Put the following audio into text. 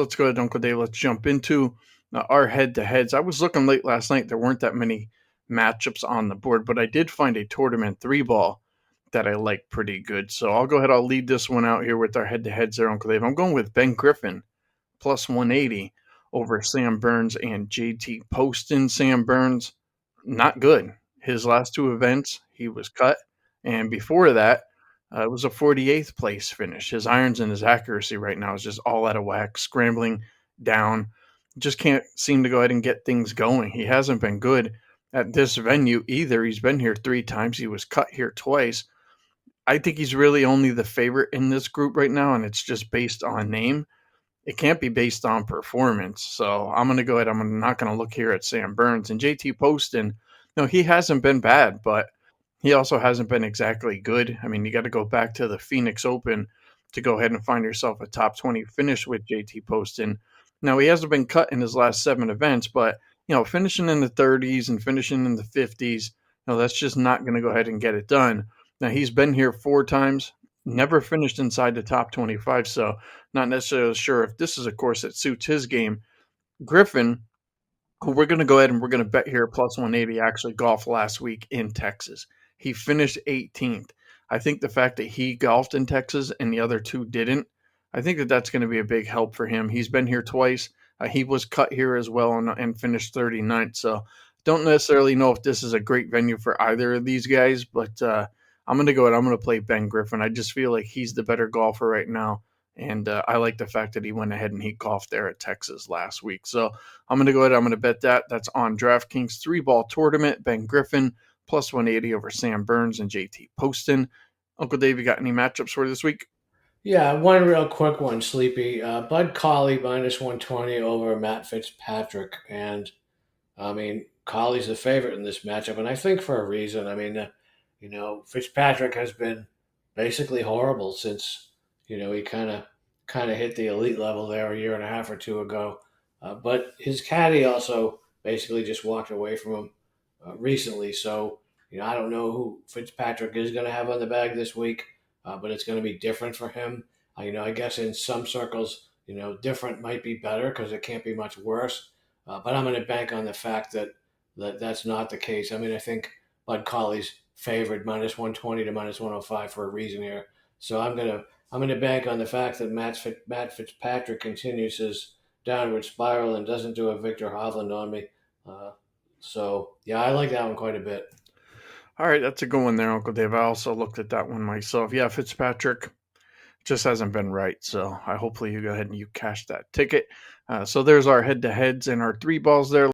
Let's go ahead, Uncle Dave. Let's jump into our head-to-heads. I was looking late last night. There weren't that many matchups on the board, but I did find a tournament three ball that I like pretty good. So I'll go ahead. I'll lead this one out here with our head-to-heads there, Uncle Dave. I'm going with Ben Griffin plus 180 over Sam Burns and JT Poston. Sam Burns, not good. His last two events, he was cut. And before that, it was a 48th place finish. His irons and his accuracy right now is just all out of whack, scrambling down. Just can't seem to go ahead and get things going. He hasn't been good at this venue either. He's been here three times. He was cut here twice. I think he's really only the favorite in this group right now, and it's just based on name. It can't be based on performance. So I'm going to go ahead. I'm not going to look here at Sam Burns and JT Poston. No, he hasn't been bad, but he also hasn't been exactly good. I mean, you got to go back to the Phoenix Open to go ahead and find yourself a top 20 finish with JT Poston. Now, he hasn't been cut in his last seven events, but, finishing in the 30s and finishing in the 50s, that's just not going to go ahead and get it done. Now, he's been here four times, never finished inside the top 25, so not necessarily sure if this is a course that suits his game. Griffin, who we're going to go ahead and we're going to bet here plus 180, actually golfed last week in Texas. He finished 18th. I think the fact that he golfed in Texas and the other two didn't, I think that that's going to be a big help for him. He's been here twice. He was cut here as well and finished 39th. So don't necessarily know if this is a great venue for either of these guys, but I'm going to go ahead. I'm going to play Ben Griffin. I just feel like he's the better golfer right now. And I like the fact that he went ahead and he golfed there at Texas last week. So I'm going to go ahead. I'm going to bet that. That's on DraftKings three ball tournament. Ben Griffin plus 180 over Sam Burns and JT Poston. Uncle Dave, you got any matchups for this week? Yeah, one real quick one, Sleepy. Bud Colley minus 120 over Matt Fitzpatrick. And I mean, Colley's the favorite in this matchup, and I think for a reason. I mean, Fitzpatrick has been basically horrible since he kind of hit the elite level there a year and a half or two ago. But his caddy also basically just walked away from him recently. So I don't know who Fitzpatrick is going to have on the bag this week, but it's going to be different for him. I guess in some circles, different might be better because it can't be much worse. But I'm going to bank on the fact that's not the case. I mean, I think Bud Colley's favored minus 120 to minus 105 for a reason here. So I'm gonna bank on the fact that Matt Fitzpatrick continues his downward spiral and doesn't do a Victor Hovland on me. So yeah, I like that one quite a bit. All right, that's a good one there, Uncle Dave. I also looked at that one myself. Yeah, Fitzpatrick just hasn't been right. So hopefully you go ahead and you cash that ticket. So there's our head to heads and our three balls there.